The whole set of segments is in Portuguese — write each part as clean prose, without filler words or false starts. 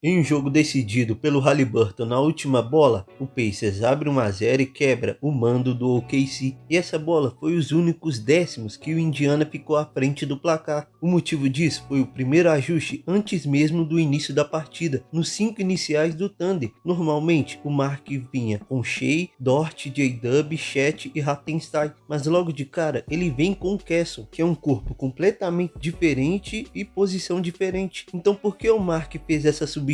Em um jogo decidido pelo Haliburton na última bola, o Pacers abre 1-0 e quebra o mando do OKC. E essa bola foi os únicos décimos que o Indiana ficou à frente do placar. O motivo disso foi o primeiro ajuste antes mesmo do início da partida, nos 5 iniciais do Thunder. Normalmente, o Mark vinha com Shea, Dort, J-Dub, Chet e Hartenstein, mas logo de cara ele vem com o Castle, que é um corpo completamente diferente e posição diferente. Então por que o Mark fez essa substituição?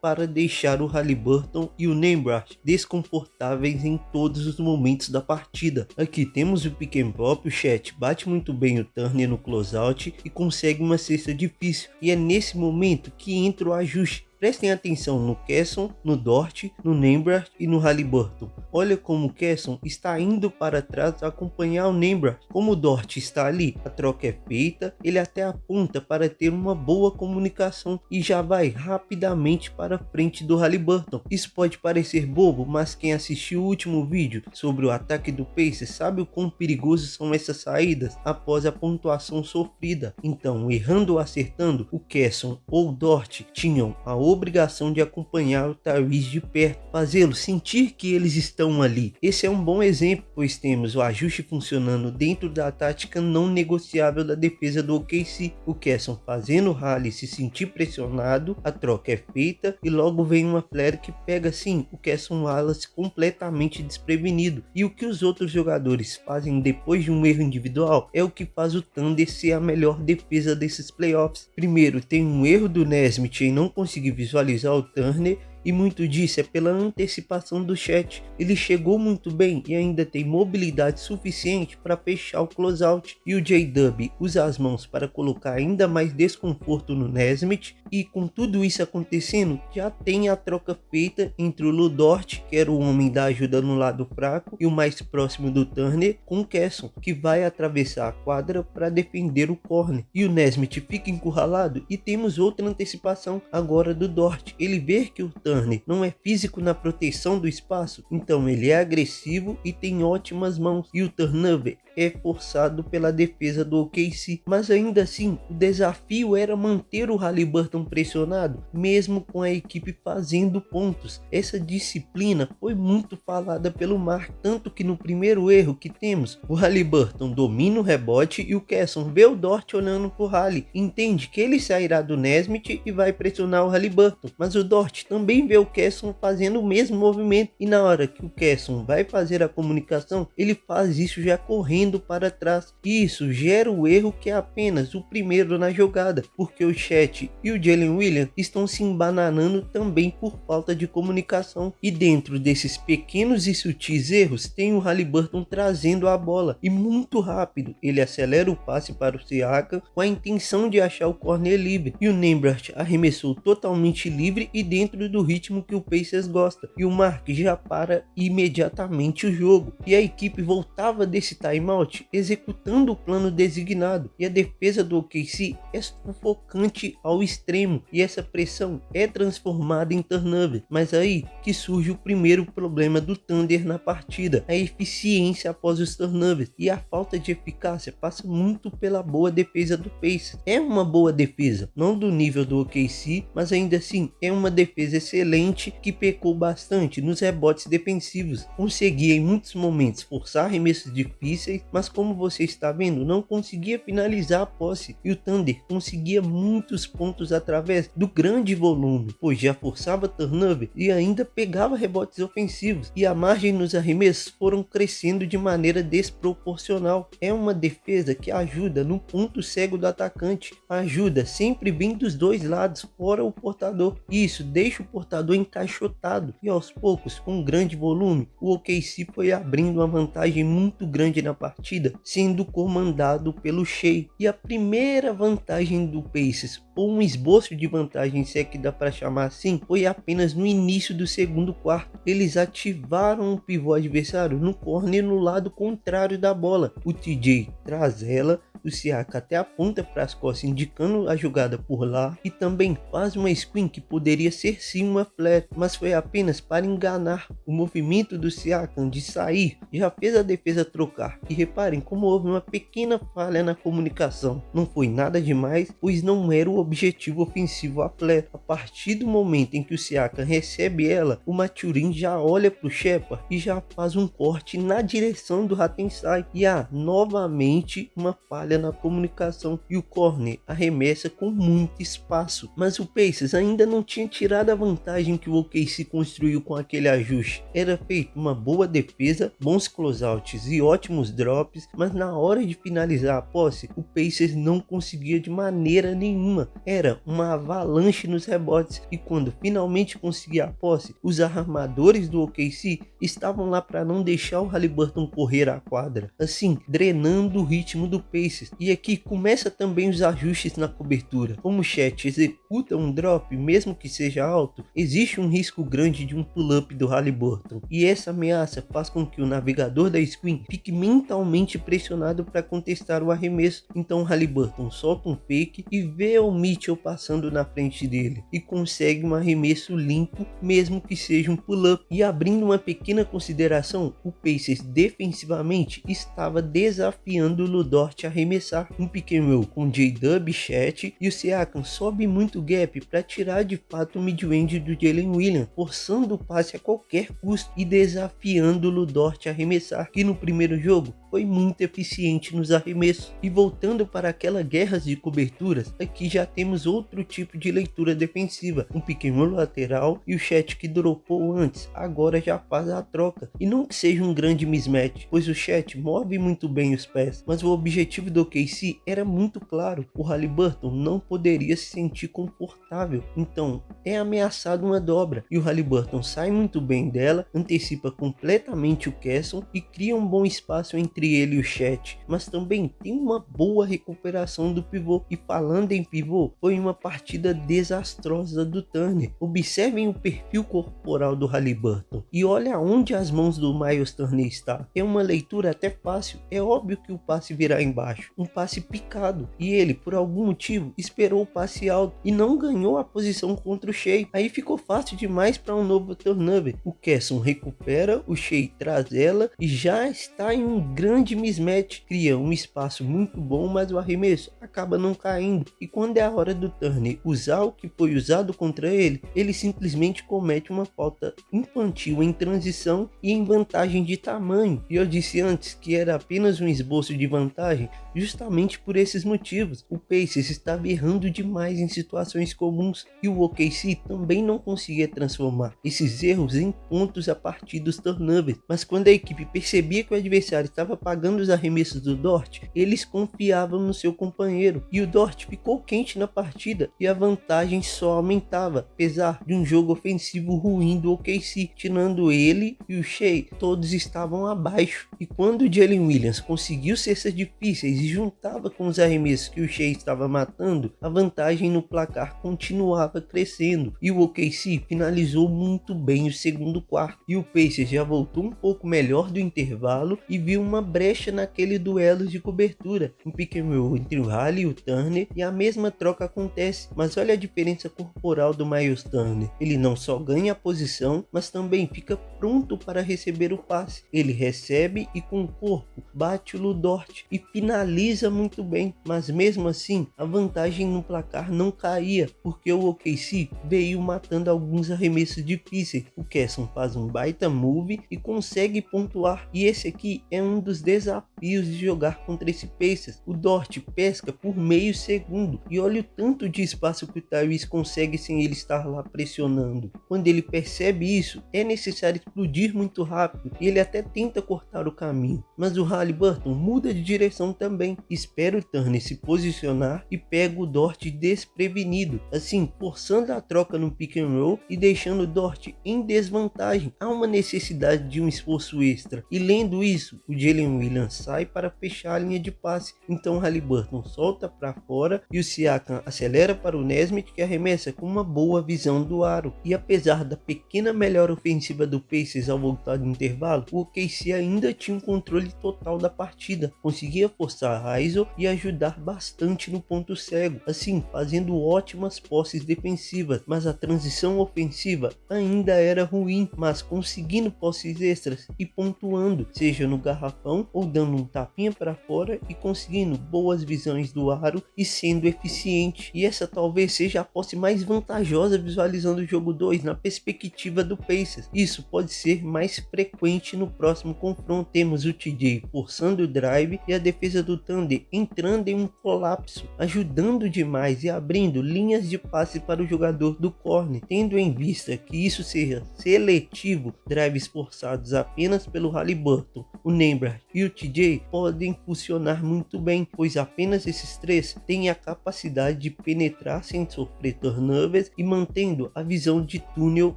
Para deixar o Haliburton e o Nembhard desconfortáveis em todos os momentos da partida. Aqui temos o pick and pop, o Chet bate muito bem o Turner no closeout e consegue uma cesta difícil, e é nesse momento que entra o ajuste. Prestem atenção no Casson, no Dort, no Nembhard e no Haliburton. Olha como o Casson está indo para trás a acompanhar o Nembhard. Como o Dort está ali, a troca é feita, ele até aponta para ter uma boa comunicação e já vai rapidamente para frente do Haliburton. Isso pode parecer bobo, mas quem assistiu o último vídeo sobre o ataque do Pacers sabe o quão perigosos são essas saídas após a pontuação sofrida. Então, errando ou acertando, o Casson ou o Dort tinham a obrigação de acompanhar o Tyrese de perto, fazê-lo sentir que eles estão ali. Esse é um bom exemplo, pois temos o ajuste funcionando dentro da tática não negociável da defesa do OKC. O Casson fazendo o Hali se sentir pressionado, a troca é feita e logo vem uma flare que pega assim o Casson Wallace completamente desprevenido. E o que os outros jogadores fazem depois de um erro individual é o que faz o Thunder ser a melhor defesa desses playoffs. Primeiro, tem um erro do Nesmith em não conseguir visualizar o Turner, e muito disso é pela antecipação do Chet. Ele chegou muito bem e ainda tem mobilidade suficiente para fechar o closeout. E o J-Dub usa as mãos para colocar ainda mais desconforto no Nesmith. E com tudo isso acontecendo, já tem a troca feita entre o Lu Dort, que era o homem da ajuda no lado fraco, e o mais próximo do Turner, com o Casson, que vai atravessar a quadra para defender o corner. E o Nesmith fica encurralado e temos outra antecipação agora do Dort. Ele vê que o Turner não é físico na proteção do espaço, então ele é agressivo e tem ótimas mãos, e o turnover é forçado pela defesa do OKC. Mas ainda assim, o desafio era manter o Haliburton pressionado, mesmo com a equipe fazendo pontos. Essa disciplina foi muito falada pelo Mark, tanto que no primeiro erro que temos, o Haliburton domina o rebote e o Casson vê o Dort olhando pro Hali, entende que ele sairá do Nesmith e vai pressionar o Haliburton, mas o Dort também vê o Casson fazendo o mesmo movimento, e na hora que o Casson vai fazer a comunicação, ele faz isso já correndo para trás, e isso gera o erro que é apenas o primeiro na jogada, porque o Chet e o Jalen Williams estão se embananando também por falta de comunicação. E dentro desses pequenos e sutis erros tem o Haliburton trazendo a bola, e muito rápido ele acelera o passe para o Siakam com a intenção de achar o corner livre, e o Nembhard arremessou totalmente livre e dentro do ritmo que o Pacers gosta, e o Mark já para imediatamente o jogo, e a equipe voltava desse timeout executando o plano designado, e a defesa do OKC é sufocante ao extremo, e essa pressão é transformada em turnover. Mas aí que surge o primeiro problema do Thunder na partida: a eficiência após os turnovers, e a falta de eficácia passa muito pela boa defesa do Pacers. É uma boa defesa, não do nível do OKC, mas ainda assim é uma defesa excelente que pecou bastante nos rebotes defensivos. Conseguia em muitos momentos forçar arremessos difíceis, mas como você está vendo, não conseguia finalizar a posse, e o Thunder conseguia muitos pontos através do grande volume, pois já forçava turnover e ainda pegava rebotes ofensivos, e a margem nos arremessos foram crescendo de maneira desproporcional. É uma defesa que ajuda no ponto cego do atacante, ajuda sempre vem dos dois lados, fora o portador, e isso deixa o portador encaixotado, e aos poucos, com grande volume, o OKC foi abrindo uma vantagem muito grande na partida, sendo comandado pelo Shea. E a primeira vantagem do Pacers, ou um esboço de vantagem, se é que dá para chamar assim, foi apenas no início do segundo quarto. Eles ativaram o pivô adversário no corner no lado contrário da bola. O TJ traz ela, o Siakam até aponta para as costas indicando a jogada por lá e também faz uma screen que poderia ser sim uma flat, mas foi apenas para enganar. O movimento do Siakam de sair já fez a defesa trocar e reparem como houve uma pequena falha na comunicação. Não foi nada demais, pois não era o objetivo ofensivo a flat. A partir do momento em que o Siakam recebe ela, o Mathurin já olha para o Shepard e já faz um corte na direção do Hartenstein e há novamente uma falha na comunicação e o corner arremessa com muito espaço, mas o Pacers ainda não tinha tirado a vantagem que o OKC construiu com aquele ajuste. Era feita uma boa defesa, bons closeouts e ótimos drops, mas na hora de finalizar a posse, o Pacers não conseguia de maneira nenhuma. Era uma avalanche nos rebotes e quando finalmente conseguia a posse, os armadores do OKC estavam lá para não deixar o Haliburton correr a quadra, assim drenando o ritmo do Pacers. E aqui começa também os ajustes na cobertura. Como o Chet executa um drop, mesmo que seja alto, existe um risco grande de um pull-up do Haliburton, e essa ameaça faz com que o navegador da screen fique mentalmente pressionado para contestar o arremesso. Então o Haliburton solta um fake e vê o Mitchell passando na frente dele e consegue um arremesso limpo, mesmo que seja um pull-up. E abrindo uma pequena consideração, o Pacers defensivamente estava desafiando o Lu Dort a arremessar um pick and roll com J-Dub e Chet, e o Siakam sobe muito gap para tirar de fato o mid-range do Jalen Williams, forçando o passe a qualquer custo e desafiando o Lu Dort a arremessar, que no primeiro jogo foi muito eficiente nos arremessos. E voltando para aquelas guerras de coberturas, aqui já temos outro tipo de leitura defensiva, um pick and roll lateral e o Chet que dropou antes, agora já faz a troca, e não que seja um grande mismatch, pois o Chet move muito bem os pés, mas o objetivo do OKC era muito claro, o Haliburton não poderia se sentir confortável, então é ameaçado uma dobra, e o Haliburton sai muito bem dela, antecipa completamente o Kesson e cria um bom espaço entre ele e o Chet, mas também tem uma boa recuperação do pivô. E falando em pivô, foi uma partida desastrosa do Turner. Observem o perfil corporal do Haliburton e olha onde as mãos do Miles Turner está. É uma leitura até fácil, é óbvio que o passe virá embaixo, um passe picado, e ele por algum motivo esperou o passe alto e não ganhou a posição contra o Shea. Aí ficou fácil demais para um novo turnover. O Kesson recupera, o Shea traz ela e já está em um grande mismatch, cria um espaço muito bom, mas o arremesso acaba não caindo, e quando é a hora do Turner usar o que foi usado contra ele, ele simplesmente comete uma falta infantil em transição e em vantagem de tamanho. E eu disse antes que era apenas um esboço de vantagem, justamente por esses motivos. O Pacers estava errando demais em situações comuns e o OKC também não conseguia transformar esses erros em pontos a partir dos turnovers. Mas quando a equipe percebia que o adversário estava pagando os arremessos do Dort, eles confiavam no seu companheiro e o Dort ficou quente na partida e a vantagem só aumentava, apesar de um jogo ofensivo ruim do OKC. Tirando ele e o Shea, todos estavam abaixo, e quando o Jalen Williams conseguiu cestas difíceis e juntava com os arremessos que o Shea estava matando, a vantagem no placar continuava crescendo e o OKC finalizou muito bem o segundo quarto, e o Pacers já voltou um pouco melhor do intervalo e viu uma brecha naquele duelo de cobertura, um pick and roll entre o Hali e o Turner, e a mesma troca acontece, mas olha a diferença corporal do Miles Turner. Ele não só ganha a posição, mas também fica pronto para receber o passe. Ele recebe e com o corpo bate o Lu Dort e finaliza muito bem, mas mesmo assim a vantagem no placar não caía, porque o OKC veio matando alguns arremessos difíceis. O Kesson faz um baita move e consegue pontuar, e esse aqui é um dos desafios de jogar contra esse Pacers. O Dort pesca por meio segundo e olha o tanto de espaço que o Tyrese consegue sem ele estar lá pressionando. Quando ele percebe isso, é necessário explodir muito rápido e ele até tenta cortar o caminho, mas o Haliburton muda de direção também, espera o Turner se posicionar e pega o Dort desprevenido, assim forçando a troca no pick and roll e deixando o Dort em desvantagem. Há uma necessidade de um esforço extra, e lendo isso, o Jalen Williams sai para fechar a linha de passe. Então Haliburton solta para fora e o Siakam acelera para o Nesmith, que arremessa com uma boa visão do aro. E apesar da pequena melhora ofensiva do Pacers ao voltar do intervalo, o OKC ainda tinha um controle total da partida, conseguia forçar a ISO e ajudar bastante no ponto cego, assim fazendo ótimas posses defensivas, mas a transição ofensiva ainda era ruim, mas conseguindo posses extras e pontuando, seja no garrafão ou dando um tapinha para fora e conseguindo boas visões do aro e sendo eficiente. E essa talvez seja a posse mais vantajosa visualizando o jogo 2 na perspectiva do Pacers. Isso pode ser mais frequente no próximo confronto. Temos o TJ forçando o drive e a defesa do Thunder entrando em um colapso, ajudando demais e abrindo linhas de passe para o jogador do corner, tendo em vista que isso seja seletivo. Drives forçados apenas pelo Haliburton, o Nembhard e o TJ podem funcionar muito bem, pois apenas esses três têm a capacidade de penetrar sem sofrer turnovers e mantendo a visão de túnel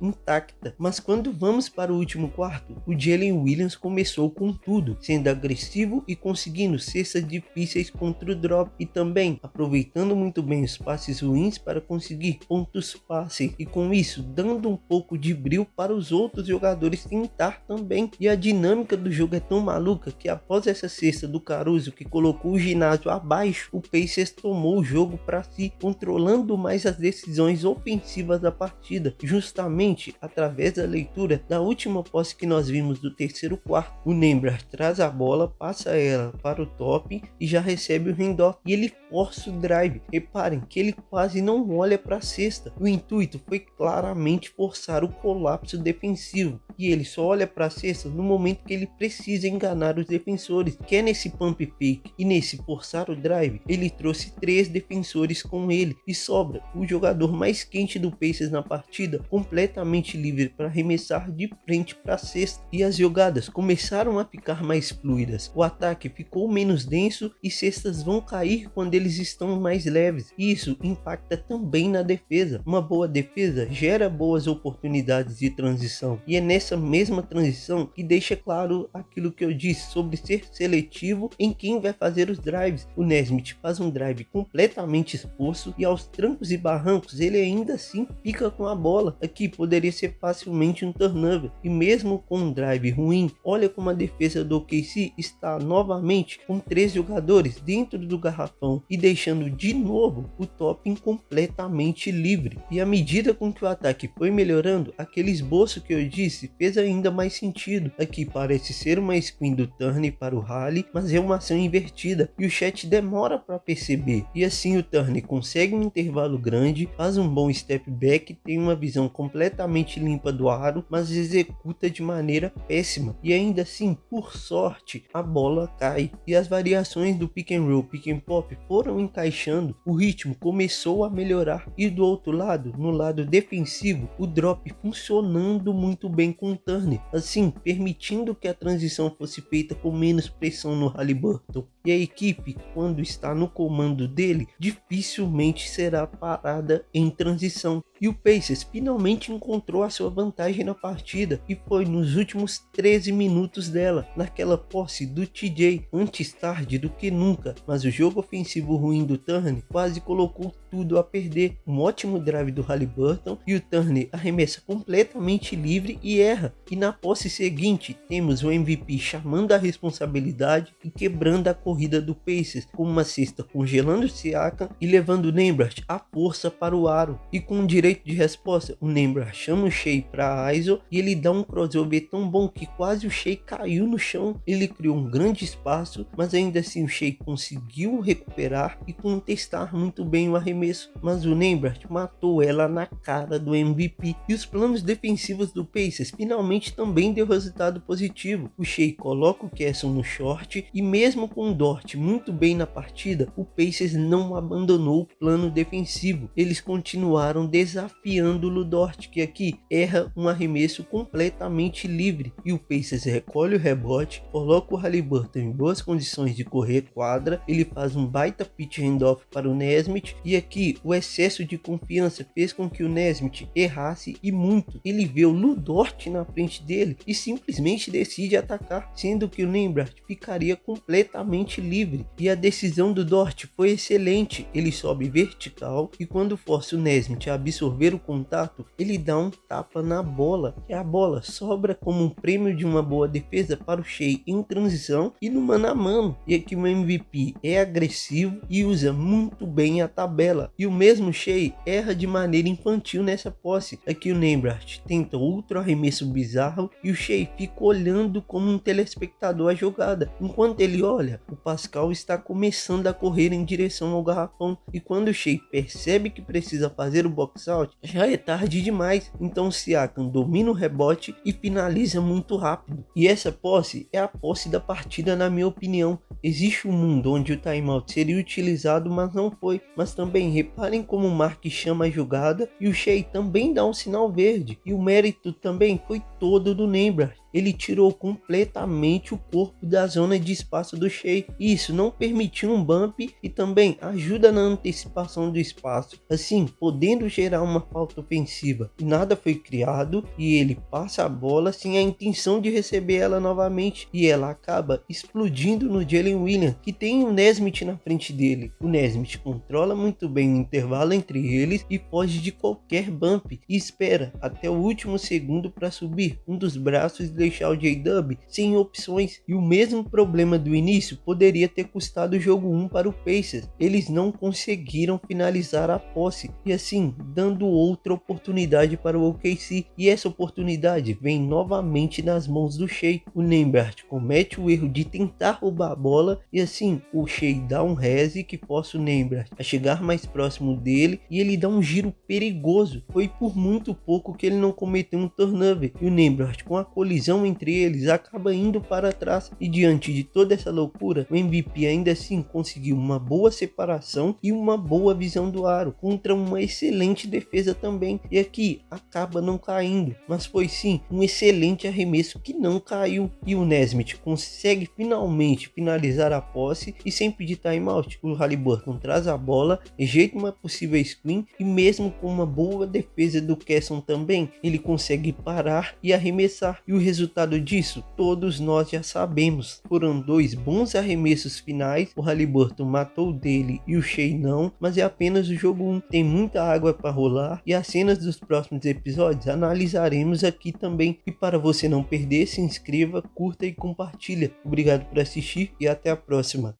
intacta. Mas quando vamos para o último quarto, o Jalen Williams começou com tudo, sendo agressivo e conseguindo cestas difíceis contra o drop e também aproveitando muito bem os passes ruins para conseguir pontos fáceis e com isso dando um pouco de brilho para os outros jogadores tentar também. E a dinâmica do jogo é tão maluca que após essa cesta do Caruso que colocou o ginásio abaixo, o Pacers tomou o jogo para si, controlando mais as decisões ofensivas da partida, justamente através da leitura da última posse que nós vimos do terceiro quarto. O Nembhard traz a bola, passa ela para o top e já recebe o handoff e ele força o drive. Reparem que ele quase não olha para a cesta. O intuito foi claramente forçar o colapso defensivo e ele só olha para a cesta no momento que ele precisa enganar os defensores, que é nesse pump fake e nesse forçar o drive. Ele trouxe 3 defensores com ele e sobra o jogador mais quente do Pacers na partida completamente livre para arremessar de frente para a cesta e as jogadas começaram a ficar mais fluidas. O ataque ficou menos denso e cestas vão cair quando eles estão mais leves e isso impacta também na defesa. Uma boa defesa gera boas oportunidades de transição e é nessa mesma transição que deixa claro aquilo que eu disse sobre ser seletivo em quem vai fazer os drives. O Nesmith faz um drive completamente exposto e aos trancos e barrancos ele ainda assim fica com a bola. Aqui poderia ser facilmente um turnover e mesmo com um drive ruim, olha como a defesa do OKC está novamente com 3 jogadores dentro do garrafão e deixando de novo o Toppin completamente livre. E à medida com que o ataque foi melhorando, aquele esboço que eu disse fez ainda mais sentido. Aqui parece ser uma screen do Turner para o Hali, mas é uma ação invertida e o chat demora para perceber. E assim o Turner consegue um intervalo grande, faz um bom step back, tem uma visão completamente limpa do aro, mas executa de maneira péssima. E ainda assim, por sorte, a bola cai. E as variações do pick and roll, pick and pop foram encaixando, o ritmo começou a melhorar. E do outro lado, no lado defensivo, o drop funcionando muito bem com o Turner, assim permitindo que a transição fosse feita com menos pressão no Haliburton. E a equipe, quando está no comando dele, dificilmente será parada em transição. E o Pacers finalmente encontrou a sua vantagem na partida e foi nos últimos 13 minutos dela, naquela posse do TJ, antes tarde do que nunca, mas o jogo ofensivo ruim do Turner quase colocou tudo a perder. Um ótimo drive do Haliburton e o Turner arremessa completamente livre e erra. E na posse seguinte temos o MVP chamando a responsabilidade e quebrando a corrida do Pacers com uma cesta congelando o Siakam e levando o Nembhard à força para o aro. E com um direito de resposta, o Nembhard chama o Shai para ISO e ele dá um crossover tão bom que quase o Shai caiu no chão. Ele criou um grande espaço, mas ainda assim o Shai conseguiu recuperar e contestar muito bem o arremesso, mas o Nembhard matou ela na cara do MVP. E os planos defensivos do Pacers finalmente também deu resultado positivo. O Shai coloca o Kesson no short e mesmo com o Dort muito bem na partida, o Pacers não abandonou o plano defensivo. Eles continuaram desafiando o Lu Dort, que aqui erra um arremesso completamente livre, e o Pacers recolhe o rebote, coloca o Haliburton em boas condições de correr quadra, ele faz um baita pitch handoff para o Nesmith, e aqui o excesso de confiança fez com que o Nesmith errasse e muito. Ele vê o Lu Dort na frente dele e simplesmente decide atacar, sendo que o Nembhard ficaria completamente livre, e a decisão do Dort foi excelente. Ele sobe vertical e quando força o Nesmith a absorver o contato, ele dá um tapa na bola, e a bola sobra como um prêmio de uma boa defesa para o Shai em transição e no mano a mano. E aqui o MVP é agressivo e usa muito bem a tabela, e o mesmo Shai erra de maneira infantil nessa posse. Aqui o Nembhard tenta outro arremesso bizarro e o Shai fica olhando como um telespectador a jogada. Enquanto ele olha, o Pascal está começando a correr em direção ao garrafão, e quando o Shai percebe que precisa fazer o box out, já é tarde demais. Então o Siakam domina o rebote e finaliza muito rápido. E essa posse é a posse da partida, na minha opinião. Existe um mundo onde o timeout seria utilizado, mas não foi. Mas também reparem como o Mark chama a jogada e o Shai também dá um sinal verde. E o mérito também foi todo do Nembhard. Ele tirou completamente o corpo da zona de espaço do Shai. Isso não permitiu um bump e também ajuda na antecipação do espaço, assim podendo gerar uma falta ofensiva. E nada foi criado e ele passa a bola sem a intenção de receber ela novamente, e ela acaba explodindo no Jalen Williams, que tem o Nesmith na frente dele. O Nesmith controla muito bem o intervalo entre eles e foge de qualquer bump e espera até o último segundo para subir um dos braços e deixar o J-Dub sem opções. E o mesmo problema do início poderia ter custado o jogo 1 para o Pacers. Eles não conseguiram finalizar a posse e assim dando outra oportunidade para o OKC, e essa oportunidade vem novamente nas mãos do Shai. O Nembhard comete o erro de tentar roubar a bola e assim o Shai dá um reze que força o Nembhard a chegar mais próximo dele, e ele dá um giro perigoso. Foi por muito pouco que ele não cometeu um turnover, e o Nembhard, com a colisão entre eles, acaba indo para trás, e diante de toda essa loucura, o MVP ainda assim conseguiu uma boa separação e uma boa visão do aro, contra uma excelente defesa também, e aqui acaba não caindo, mas foi sim um excelente arremesso que não caiu, e o Nesmith consegue finalmente finalizar a posse e sem pedir timeout. O Haliburton traz a bola, rejeita uma possível screen e mesmo com uma boa defesa do Kesson também, ele consegue parar e arremessar, e o resultado disso todos nós já sabemos. Foram dois bons arremessos finais, o Haliburton matou dele e o Shai não, mas é apenas o jogo 1, tem muita água para rolar e as cenas dos próximos episódios analisaremos aqui também. E para você não perder, se inscreva, curta e compartilha. Obrigado por assistir e até a próxima.